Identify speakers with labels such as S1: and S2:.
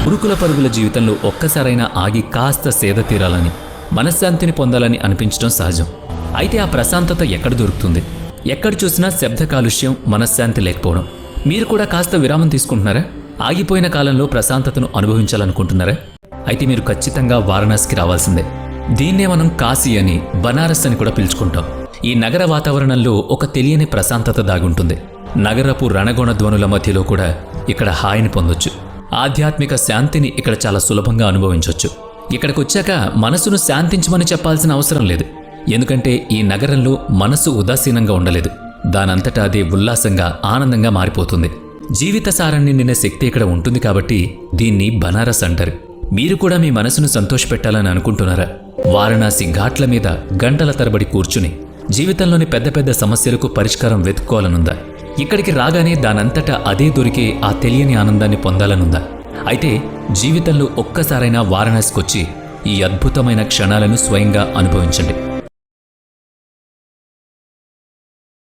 S1: ఉరుకుల పరుగుల జీవితంలో ఒక్కసారైనా ఆగి కాస్త సేద తీరాలని, మనశ్శాంతిని పొందాలని అనిపించడం సహజం. అయితే ఆ ప్రశాంతత ఎక్కడ దొరుకుతుంది? ఎక్కడ చూసినా శబ్ద కాలుష్యం, మనశ్శాంతి లేకపోవడం. మీరు కూడా కాస్త విరామం తీసుకుంటున్నారా? ఆగిపోయిన కాలంలో ప్రశాంతతను అనుభవించాలనుకుంటున్నారా? అయితే మీరు ఖచ్చితంగా వారణాసికి రావాల్సిందే. దీన్నే మనం కాశీ అని, బనారస్ అని కూడా పిలుచుకుంటాం. ఈ నగర వాతావరణంలో ఒక తెలియని ప్రశాంతత దాగుంటుంది. నగరపు రణగొణ ధ్వనుల మధ్యలో కూడా ఇక్కడ హాయిని పొందొచ్చు. ఆధ్యాత్మిక శాంతిని ఇక్కడ చాలా సులభంగా అనుభవించవచ్చు. ఇక్కడికొచ్చాక మనసును శాంతించమని చెప్పాల్సిన అవసరం లేదు. ఎందుకంటే ఈ నగరంలో మనసు ఉదాసీనంగా ఉండలేదు. దానంతటా అదే ఉల్లాసంగా, ఆనందంగా మారిపోతుంది. జీవిత సారాన్ని నిండిన శక్తి ఇక్కడ ఉంటుంది కాబట్టి దీన్ని బనారస్ అంటారు. మీరు కూడా మీ మనసును సంతోషపెట్టాలని అనుకుంటున్నారా? వారణాసి ఘాట్ల మీద గంటల తరబడి కూర్చుని జీవితంలోని పెద్ద పెద్ద సమస్యలకు పరిష్కారం వెతుక్కోవాలనుందా? ఇక్కడికి రాగానే దానంతటా అదే దొరికే ఆ తెలియని ఆనందాన్ని పొందాలనుందా? అయితే జీవితంలో ఒక్కసారైనా వారణాసికొచ్చి ఈ అద్భుతమైన క్షణాలను స్వయంగా అనుభవించండి.